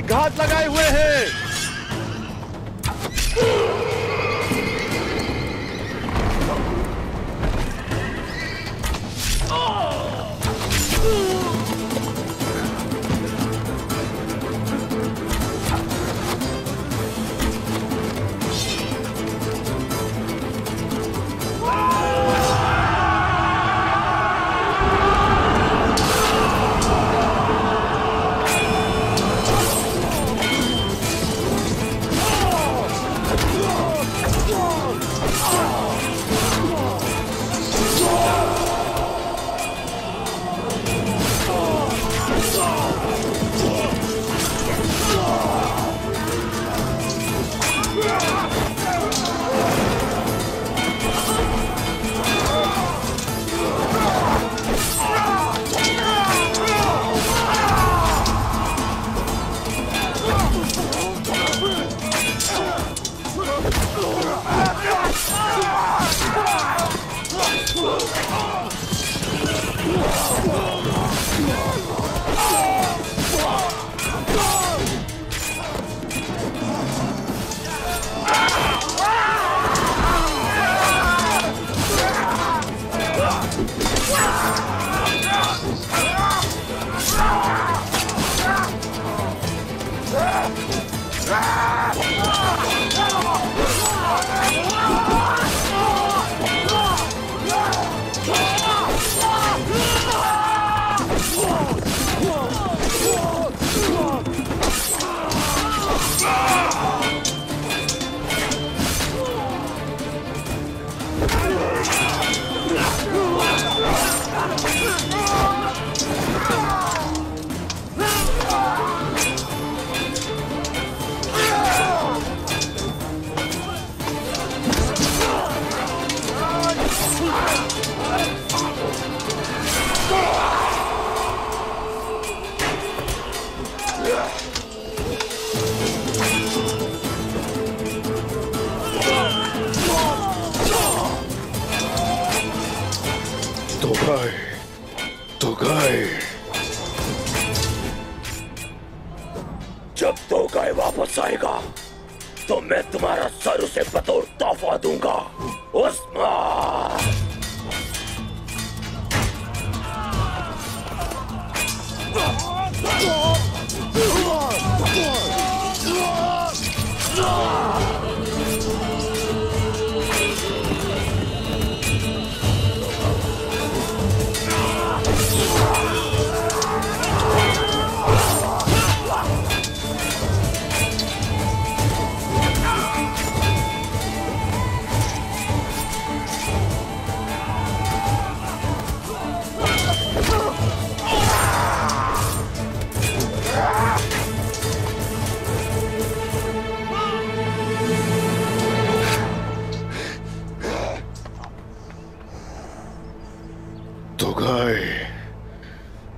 घात लगाए हुए हैं। जब तोगाई वापस आएगा तो मैं तुम्हारा सर उसे बतौर तोहफा दूंगा। उस्मान! तोगाई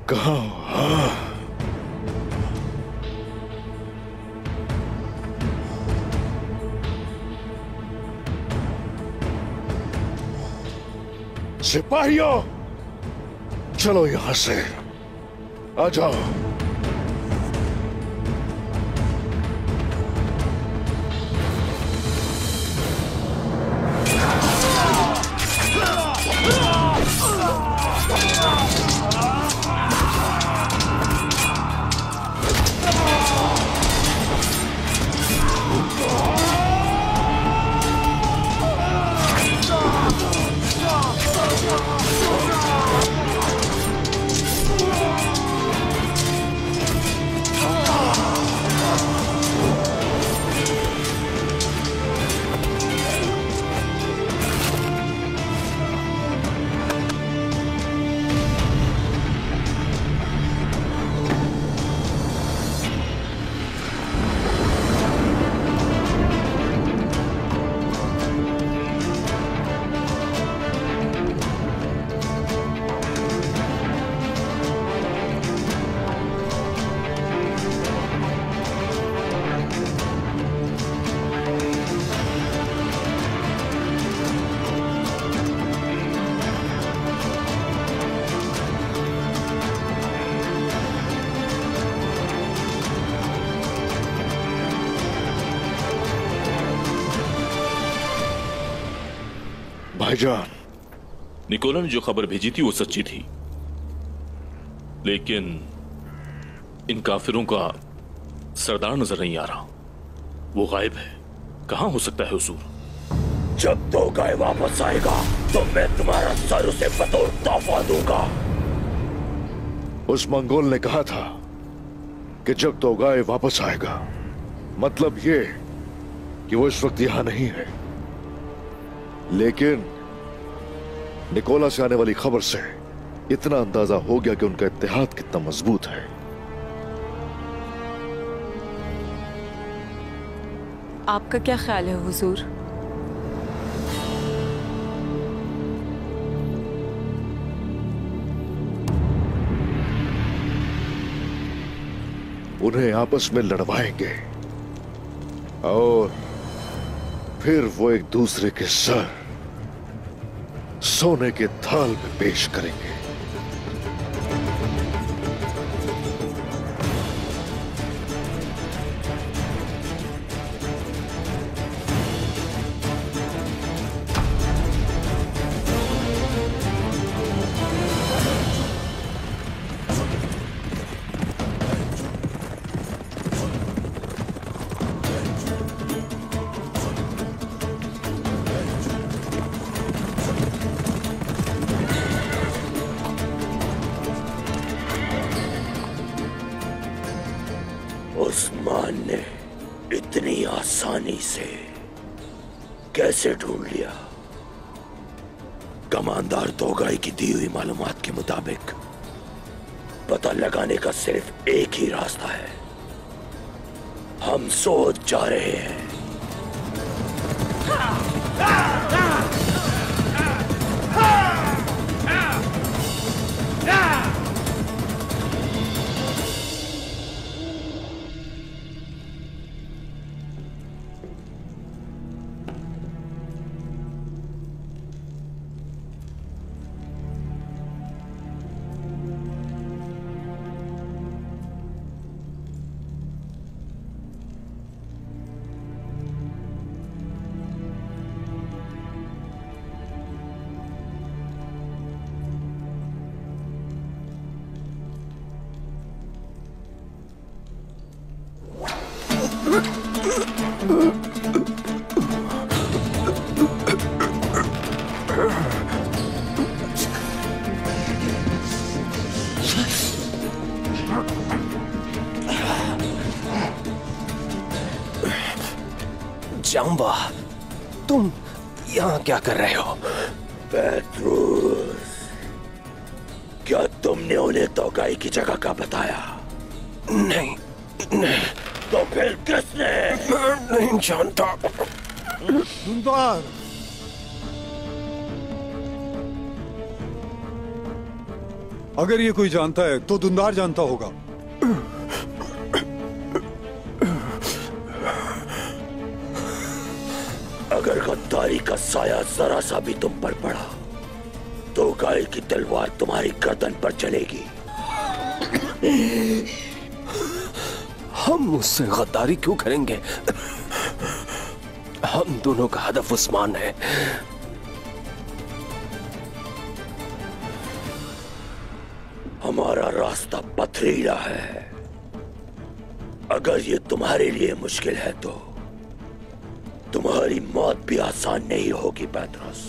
कहाँ? सिपाहियों, चलो यहां से, आ जाओ। भाईजान। निकोला ने जो खबर भेजी थी वो सच्ची थी, लेकिन इन काफिरों का सरदार नजर नहीं आ रहा। वो गायब है। कहां हो सकता है हुजूर? जब तो गाय वापस आएगा तो मैं तुम्हारा सर उसे बतौर तोहफा दूंगा। उस मंगोल ने कहा था कि जब तो गाय वापस आएगा, मतलब ये कि वो इस वक्त यहां नहीं है। लेकिन निकोला से आने वाली खबर से इतना अंदाजा हो गया कि उनका इत्तेहाद कितना मजबूत है। आपका क्या ख्याल है हुजूर? उन्हें आपस में लड़वाएंगे और फिर वो एक दूसरे के सर सोने के थाल में पेश करेंगे। उस्मान ने इतनी आसानी से कैसे ढूंढ लिया? कमांडर तोगाई की दी हुई मालूमात के मुताबिक पता लगाने का सिर्फ एक ही रास्ता है। हम सोच जा रहे हैं। जाम्बा, तुम यहाँ क्या कर रहे हो? पेट्रोस, क्या तुमने उन्हें तोगाई की जगह का बताया? नहीं, नहीं। तो फिर किसने? मैं नहीं जानता। दुंदार, अगर ये कोई जानता है तो दुंदार जानता होगा। अगर गद्दारी का साया जरा सा भी तुम पर पड़ा तो गाय की तलवार तुम्हारी गर्दन पर चलेगी। हम उससे गद्दारी क्यों करेंगे? हम दोनों का हदफ उस्मान है। हमारा रास्ता पथरीला है। अगर ये तुम्हारे लिए मुश्किल है तो तुम्हारी मौत भी आसान नहीं होगी पेट्रोस।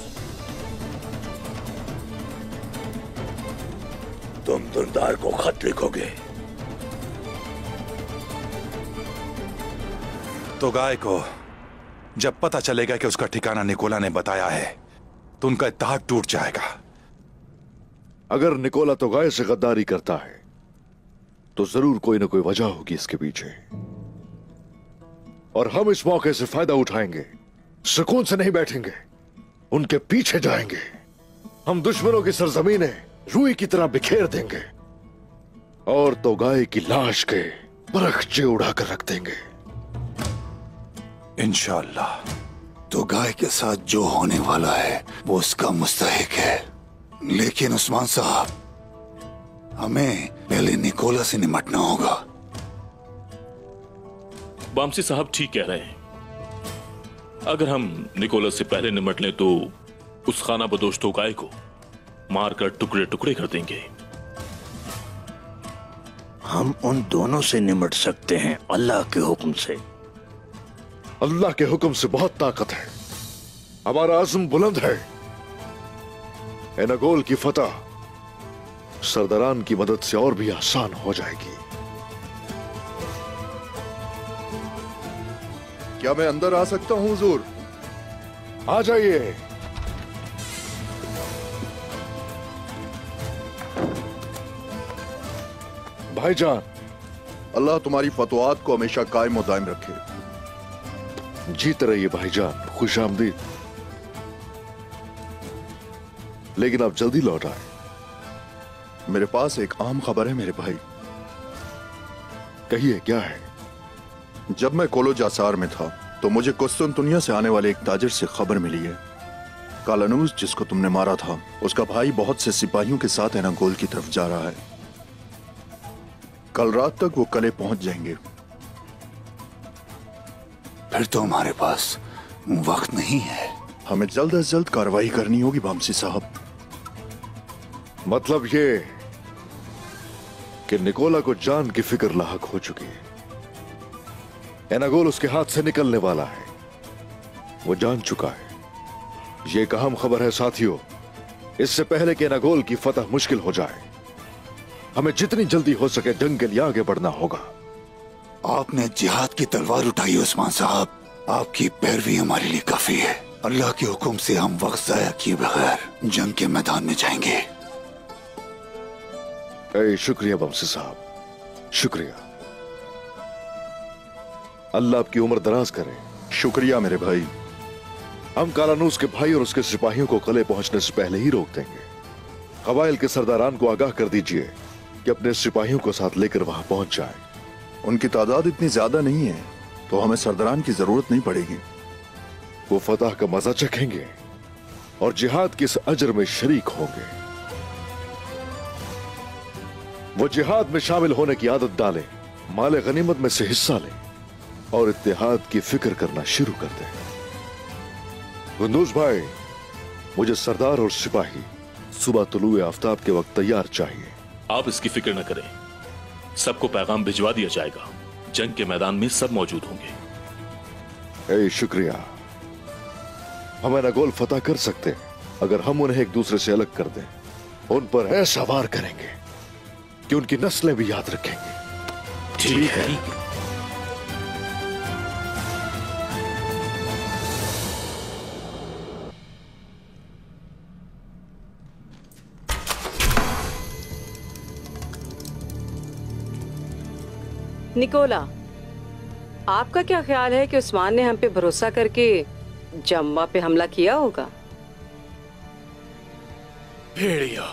तुम दुंदार को खत लिखोगे तो गाय को जब पता चलेगा कि उसका ठिकाना निकोला ने बताया है तो उनका इत्तेहाद टूट जाएगा। अगर निकोला तो गाय से गद्दारी करता है तो जरूर कोई ना कोई वजह होगी इसके पीछे, और हम इस मौके से फायदा उठाएंगे। सुकून से नहीं बैठेंगे, उनके पीछे जाएंगे। हम दुश्मनों की सरजमीनें रुई की तरह बिखेर देंगे और तो गाय की लाश के बरखचे उड़ाकर रख देंगे इंशाअल्लाह। तो गाय के साथ जो होने वाला है वो उसका मुस्तहिक है, लेकिन उस्मान साहब, हमें पहले निकोला से निपटना होगा। बामसी साहब ठीक कह रहे हैं। अगर हम निकोलस से पहले निपट लें तो उस खाना बदोश तोगाए को मारकर टुकड़े टुकड़े कर देंगे। हम उन दोनों से निमट सकते हैं अल्लाह के हुक्म से। अल्लाह के हुक्म से बहुत ताकत है। हमारा आज़म बुलंद है। एनागोल की फतह सरदारान की मदद से और भी आसान हो जाएगी। क्या मैं अंदर आ सकता हूं हुजूर? आ जाइए। भाईजान, अल्लाह तुम्हारी फतवात को हमेशा कायम और दायम रखे। जीते रहिए भाईजान, खुश आमदीद। लेकिन आप जल्दी लौट आए। मेरे पास एक अहम खबर है मेरे भाई। कहिए, क्या है? जब मैं कोलो जासार में था तो मुझे कुस्तुनतुनिया से आने वाले एक ताजिर से खबर मिली है। कालानूस जिसको तुमने मारा था, उसका भाई बहुत से सिपाहियों के साथ एनागोल की तरफ जा रहा है। कल रात तक वो कले पहुंच जाएंगे। फिर तो हमारे पास वक्त नहीं है। हमें जल्द से जल्द कार्रवाई करनी होगी बामसी साहब। मतलब ये कि निकोला को जान की फिक्र लाहक हो चुकी है। एनागोल उसके हाथ से निकलने वाला है, वो जान चुका है। ये एक अहम खबर है साथियों। इससे पहले कि एनागोल की फतह मुश्किल हो जाए, हमें जितनी जल्दी हो सके जंग के लिए आगे बढ़ना होगा। आपने जिहाद की तलवार उठाई उस्मान साहब। आपकी पैरवी हमारे लिए काफी है। अल्लाह के हुक्म से हम वक्त जाया किए बगैर जंग के मैदान में जाएंगे। शुक्रिया बमसी साहब, शुक्रिया। अल्लाह आपकी उम्र दराज करे। शुक्रिया मेरे भाई। हम कालानूस के भाई और उसके सिपाहियों को कले पहुंचने से पहले ही रोक देंगे। कबाइल के सरदारान को आगाह कर दीजिए कि अपने सिपाहियों को साथ लेकर वहां पहुंच जाए। उनकी तादाद इतनी ज्यादा नहीं है तो हमें सरदारान की जरूरत नहीं पड़ेगी। वो फतह का मजा चखेंगे और जिहाद की इस अजर में शरीक होंगे। वो जिहाद में शामिल होने की आदत डालें, माले गनीमत में से हिस्सा लें और इत्तेहाद की फिक्र करना शुरू कर दें। गुंदूज भाई, मुझे सरदार और सिपाही सुबह तुलुए आफ्ताब के वक्त तैयार चाहिए। आप इसकी फिक्र न करें, सबको पैगाम भिजवा दिया जाएगा। जंग के मैदान में सब मौजूद होंगे। शुक्रिया। हम एनागोल फतह कर सकते हैं अगर हम उन्हें एक दूसरे से अलग कर दें। उन पर ऐसा वार करेंगे कि उनकी नस्लें भी याद रखेंगे। ठीक है। निकोला, आपका क्या ख्याल है कि उस्मान ने हम पे भरोसा करके जम्मा पे हमला किया होगा? भेड़िया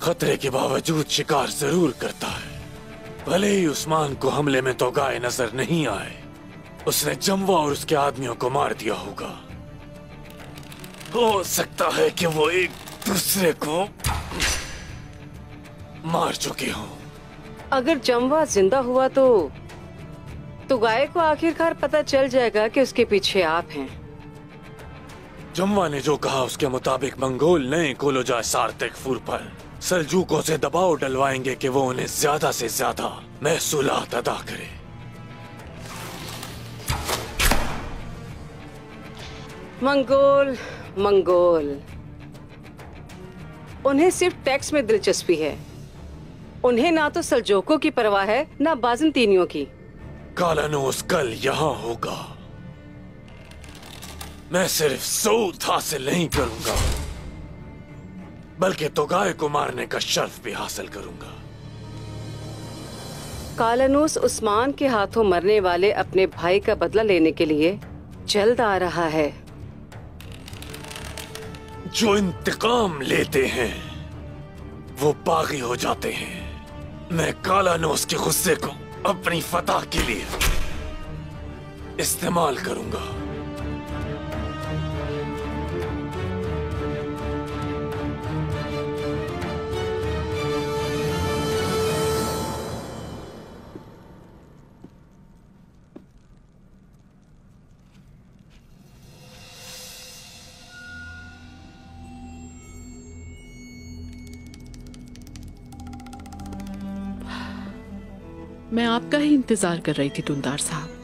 खतरे के बावजूद शिकार जरूर करता है। भले ही उस्मान को हमले में तो गाय नजर नहीं आए, उसने जम्वा और उसके आदमियों को मार दिया होगा। हो सकता है कि वो एक दूसरे को मार चुके हों। अगर जम्वा जिंदा हुआ तो गाय को आखिरकार पता चल जाएगा कि उसके पीछे आप हैं। जम्वा ने जो कहा उसके मुताबिक मंगोल नए कोलोजा सार्तेकफुर पर सल्जूकों से दबाव डलवाएंगे कि वो उन्हें ज्यादा से ज्यादा महसूलात अदा करे। मंगोल उन्हें सिर्फ टैक्स में दिलचस्पी है। उन्हें ना तो सल्जोकों की परवाह है ना बाज़ंतीनियों की। कालानूस कल यहाँ होगा। मैं सिर्फ सूद हासिल नहीं करूंगा बल्कि तोगाए को मारने का शर्फ भी हासिल करूंगा। कालानूस उस्मान के हाथों मरने वाले अपने भाई का बदला लेने के लिए जल्द आ रहा है। जो इंतकाम लेते हैं वो बागी हो जाते हैं। मैं कालानूस के गुस्से को अपनी फतह के लिए इस्तेमाल करूंगा। मैं आपका ही इंतजार कर रही थी दुंदार साहब।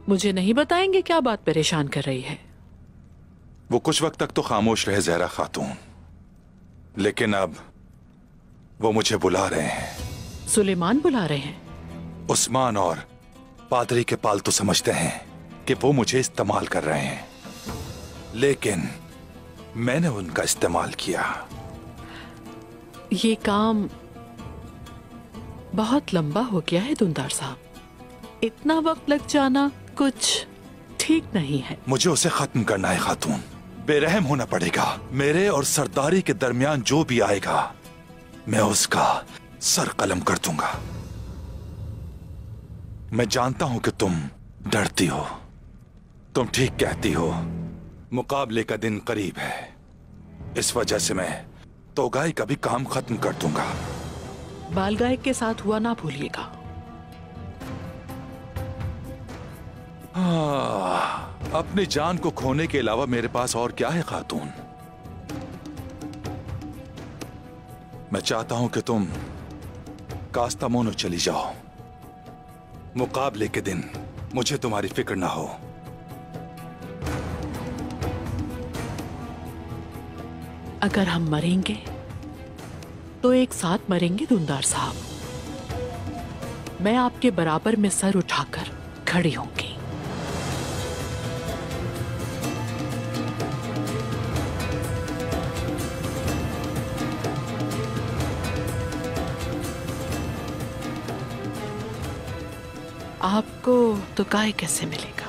मुझे नहीं बताएंगे क्या बात परेशान कर रही है? वो कुछ वक्त तक तो खामोश रहे जहरा खातून, लेकिन अब वो मुझे बुला रहे हैं। सुलेमान बुला रहे हैं? उस्मान और पादरी के पालतू समझते हैं कि वो मुझे इस्तेमाल कर रहे हैं, लेकिन मैंने उनका इस्तेमाल किया। ये काम बहुत लंबा हो गया है दुंदार साहब, इतना वक्त लग जाना कुछ ठीक नहीं है। मुझे उसे खत्म करना है खातून, बेरहम होना पड़ेगा। मेरे और सरदारी के दरमियान जो भी आएगा मैं उसका सर कलम कर दूंगा। मैं जानता हूं कि तुम डरती हो, तुम ठीक कहती हो। मुकाबले का दिन करीब है, इस वजह से मैं तोगाई का भी काम खत्म कर दूंगा। बालगाय के साथ हुआ ना भूलिएगा। अपनी जान को खोने के अलावा मेरे पास और क्या है खातून? मैं चाहता हूं कि तुम कास्तामोनो चली जाओ। मुकाबले के दिन मुझे तुम्हारी फिक्र ना हो। अगर हम मरेंगे तो एक साथ मरेंगे दुंदार साहब। मैं आपके बराबर में सर उठाकर खड़ी होंगी। आपको तो काय कैसे मिलेगा?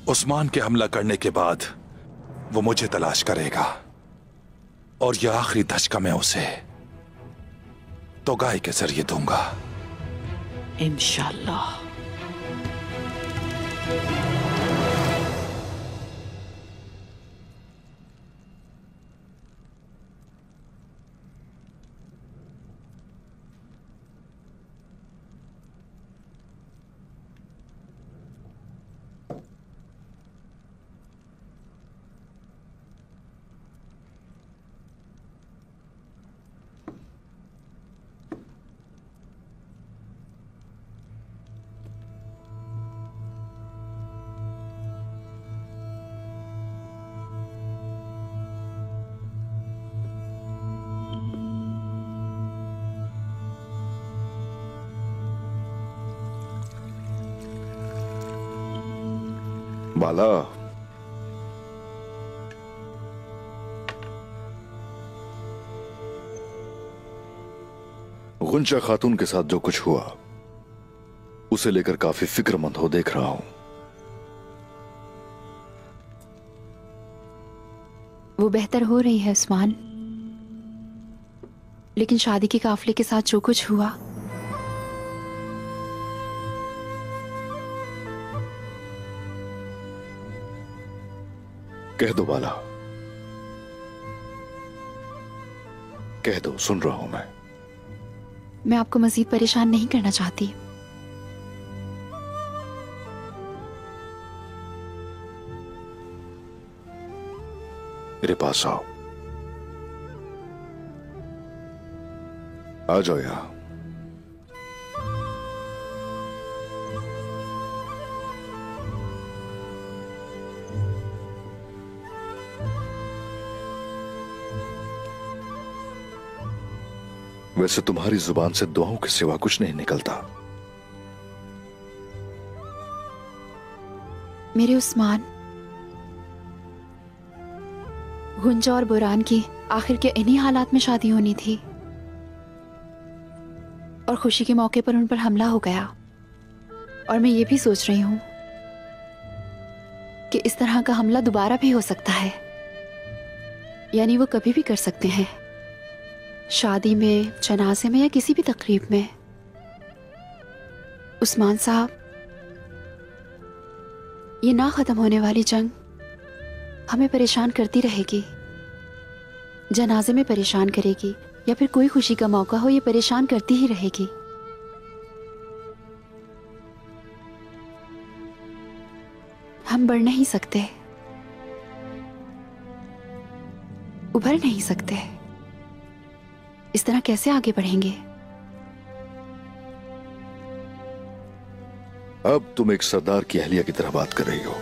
उस्मान के हमला करने के बाद वो मुझे तलाश करेगा और यह आखिरी धचका मैं उसे तोगाई के जरिए दूंगा, इंशाल्लाह। बाला, गुंजा खातून के साथ जो कुछ हुआ उसे लेकर काफी फिक्रमंद हो देख रहा हूं। वो बेहतर हो रही है उस्मान, लेकिन शादी के काफले के साथ जो कुछ हुआ, कह दो बाला, कह दो, सुन रहा हूं मैं। मैं आपको मजीद परेशान नहीं करना चाहती। मेरे पास आओ, आ जाओ यहां। वैसे तुम्हारी जुबान से दुआओं के सिवा कुछ नहीं निकलता। मेरे उस्मान, गुंजा और बुरान की आखिर के इन्हीं हालात में शादी होनी थी और खुशी के मौके पर उन पर हमला हो गया। और मैं ये भी सोच रही हूं कि इस तरह का हमला दोबारा भी हो सकता है, यानी वो कभी भी कर सकते हैं, शादी में, जनाजे में या किसी भी तकरीब में। उस्मान साहब, ये ना खत्म होने वाली जंग हमें परेशान करती रहेगी, जनाजे में परेशान करेगी या फिर कोई खुशी का मौका हो, ये परेशान करती ही रहेगी। हम बढ़ नहीं सकते, उभर नहीं सकते। इस तरह कैसे आगे बढ़ेंगे? अब तुम एक सरदार की अहलिया की तरह बात कर रही हो।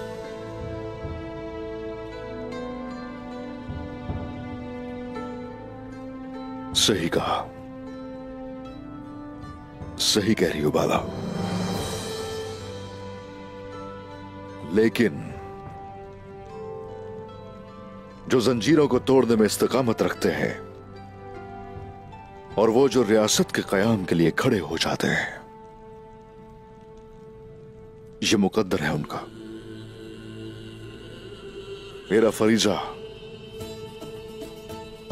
सही कहा, सही कह रही हो बाला। लेकिन जो जंजीरों को तोड़ने में इस्तकामत रखते हैं और वो जो रियासत के कयाम के लिए खड़े हो जाते हैं, ये मुकद्दर है उनका। मेरा फरीजा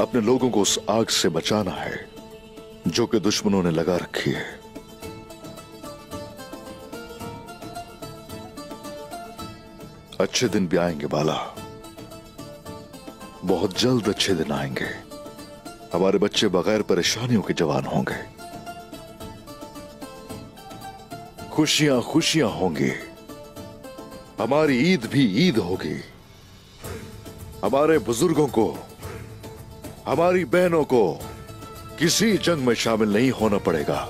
अपने लोगों को उस आग से बचाना है जो कि दुश्मनों ने लगा रखी है। अच्छे दिन भी आएंगे बाला, बहुत जल्द अच्छे दिन आएंगे। हमारे बच्चे बगैर परेशानियों के जवान होंगे, खुशियां खुशियां होंगी। हमारी ईद भी ईद होगी। हमारे बुजुर्गों को, हमारी बहनों को किसी जंग में शामिल नहीं होना पड़ेगा।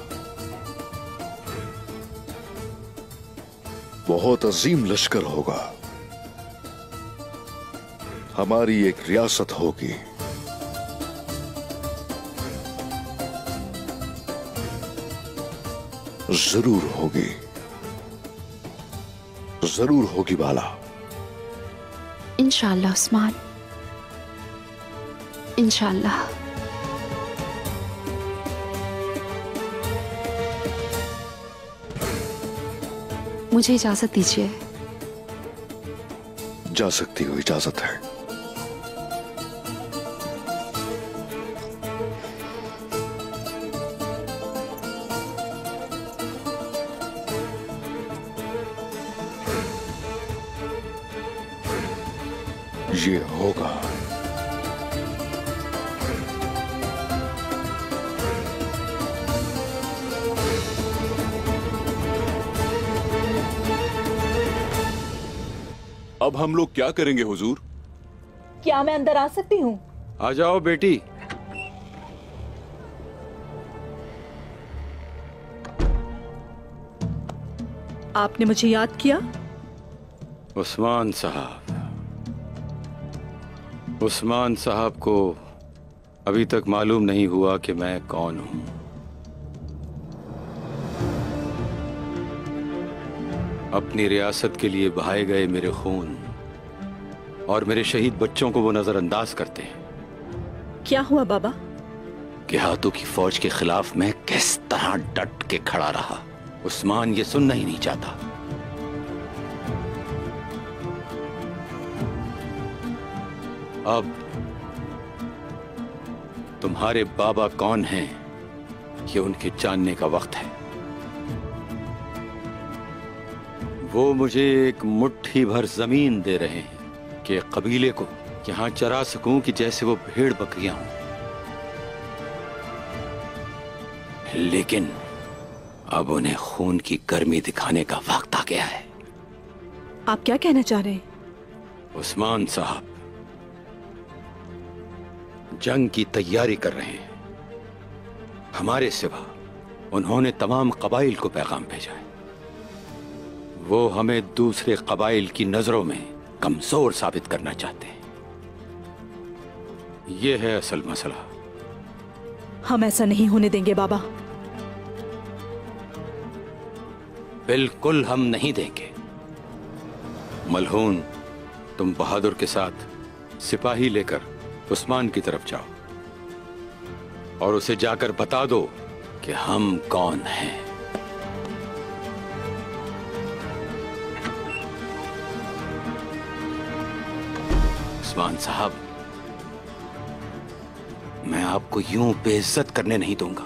बहुत अजीम लश्कर होगा। हमारी एक रियासत होगी। जरूर होगी, जरूर होगी बाला। इंशाअल्लाह उस्मान, इंशाअल्लाह। मुझे इजाजत दीजिए। जा सकती हो, इजाजत है। ये होगा। अब हम लोग क्या करेंगे हुजूर? क्या मैं अंदर आ सकती हूँ? आ जाओ बेटी। आपने मुझे याद किया? उस्मान साहब, उस्मान साहब को अभी तक मालूम नहीं हुआ कि मैं कौन हूं। अपनी रियासत के लिए बहाए गए मेरे खून और मेरे शहीद बच्चों को वो नजरअंदाज करते हैं। क्या हुआ बाबा? कि हाथों की फौज के खिलाफ मैं किस तरह डट के खड़ा रहा, उस्मान ये सुनना ही नहीं चाहता। अब तुम्हारे बाबा कौन हैं, ये उनके जानने का वक्त है। वो मुझे एक मुट्ठी भर जमीन दे रहे हैं कि कबीले को यहां चरा सकूं कि जैसे वो भेड़ बकरियां हों। लेकिन अब उन्हें खून की गर्मी दिखाने का वक्त आ गया है। आप क्या कहना चाह रहे हैं? उस्मान साहब जंग की तैयारी कर रहे हैं। हमारे सिवा उन्होंने तमाम कबाइल को पैगाम भेजा है। वो हमें दूसरे कबाइल की नजरों में कमजोर साबित करना चाहते हैं। यह है असल मसला। हम ऐसा नहीं होने देंगे बाबा। बिल्कुल हम नहीं देंगे। मलहून, तुम बहादुर के साथ सिपाही लेकर उस्मान की तरफ जाओ और उसे जाकर बता दो कि हम कौन हैं। उस्मान साहब, मैं आपको यूं बेइज्जत करने नहीं दूंगा।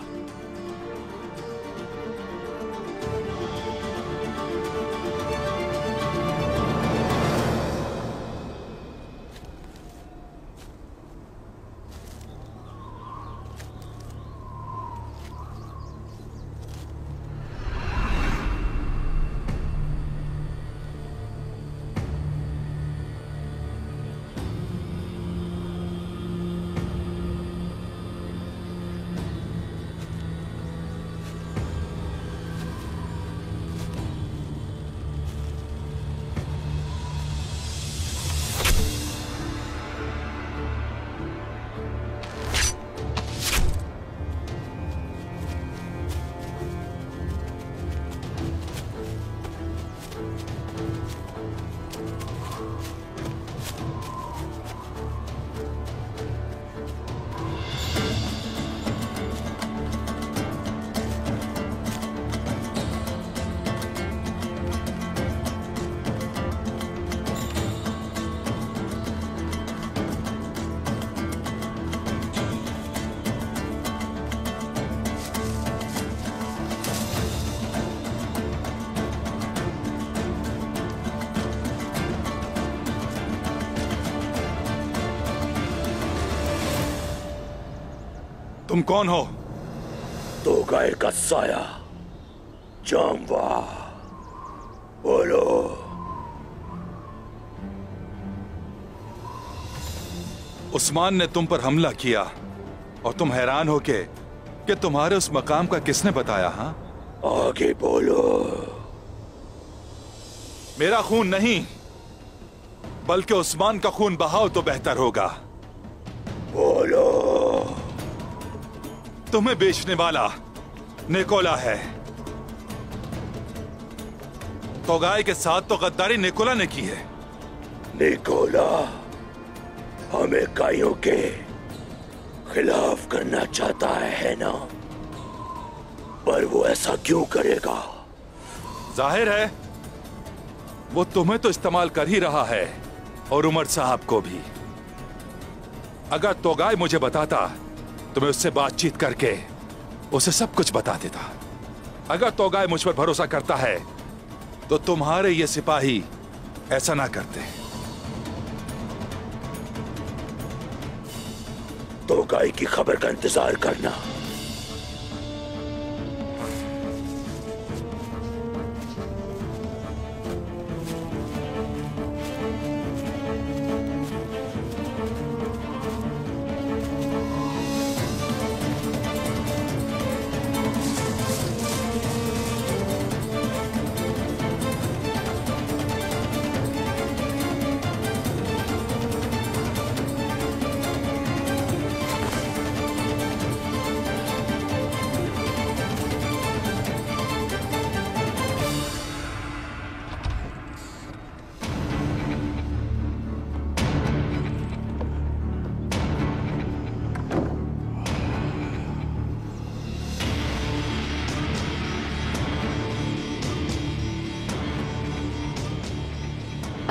तुम कौन हो? तोगाई का साया जामवा। बोलो। उस्मान ने तुम पर हमला किया और तुम हैरान हो के कि तुम्हारे उस मकाम का किसने बताया? हाँ, आगे बोलो। मेरा खून नहीं बल्कि उस्मान का खून बहाओ तो बेहतर होगा। बोलो। तुम्हें बेचने वाला निकोला है। तोगाई के साथ तो गद्दारी निकोला ने की है। निकोला हमें काइयों के खिलाफ करना चाहता है ना? पर वो ऐसा क्यों करेगा? जाहिर है वो तुम्हें तो इस्तेमाल कर ही रहा है और उमर साहब को भी। अगर तोगाई मुझे बताता तो मैं उससे बातचीत करके उसे सब कुछ बता देता। अगर तोगाई मुझ पर भरोसा करता है तो तुम्हारे ये सिपाही ऐसा ना करते। तोगाई की खबर का इंतजार करना।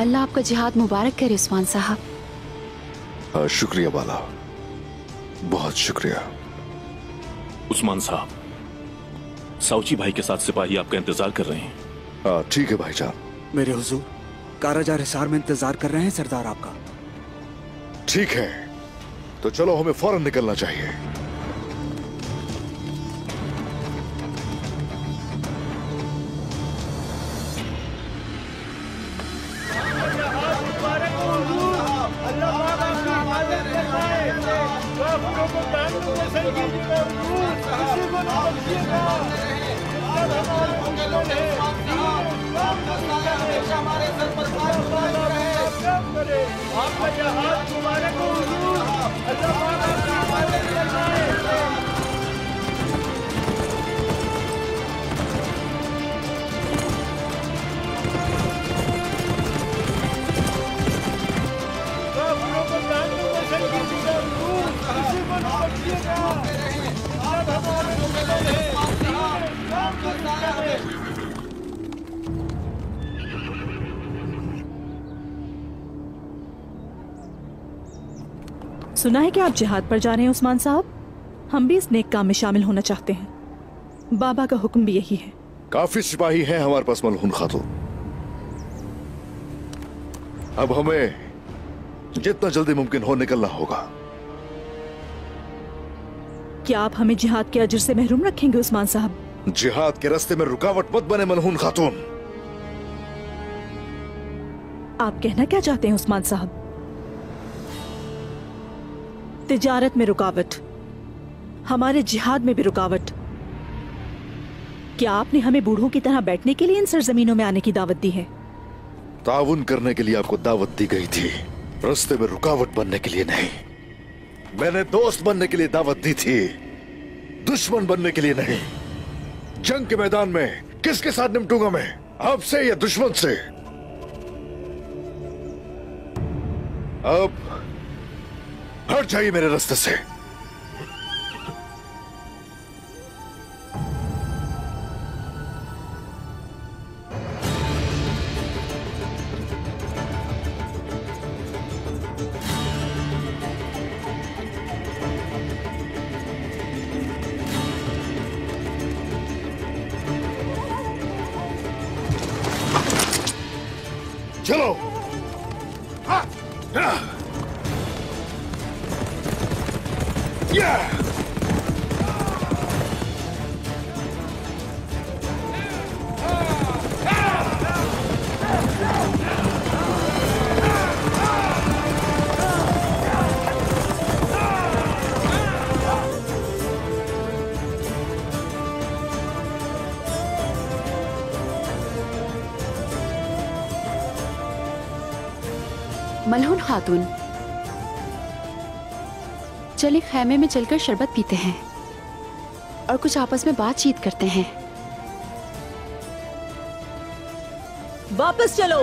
अल्लाह आपका जिहाद मुबारक करे उस्मान साहब। शुक्रिया बाला, बहुत शुक्रिया। उस्मान साहब, साउची भाई के साथ सिपाही आपका इंतजार कर रहे हैं। ठीक है भाईजान। मेरे हुजूर, काराजार हिसार में इंतजार कर रहे हैं सरदार आपका। ठीक है, तो चलो हमें फौरन निकलना चाहिए। सुना है कि आप जिहाद पर जा रहे हैं उस्मान साहब। हम भी इस नेक काम में शामिल होना चाहते हैं। बाबा का हुक्म भी यही है। काफी सिपाही हैं हमारे पास मलहून खातून। अब हमें जितना जल्दी मुमकिन हो निकलना होगा। क्या आप हमें जिहाद के अजर से महरूम रखेंगे उस्मान साहब? जिहाद के रास्ते में रुकावट मत बने मलहून खातून। आप कहना क्या चाहते हैं उस्मान साहब? तिजारत में रुकावट, हमारे जिहाद में भी रुकावट। क्या आपने हमें बूढ़ों की तरह बैठने के लिए इन सरजमीनों में आने की दावत दी है? ताउन करने के लिए आपको दावत दी गई थी, रास्ते में रुकावट बनने के लिए नहीं। मैंने दोस्त बनने के लिए दावत दी थी, दुश्मन बनने के लिए नहीं। जंग के मैदान में किसके साथ निपटूंगा मैं, आपसे या दुश्मन से? अब हट जाइए मेरे रास्ते से। चलो। Yeah! मलहून खातून, चले खैमे में चलकर शरबत पीते हैं और कुछ आपस में बातचीत करते हैं। वापस चलो।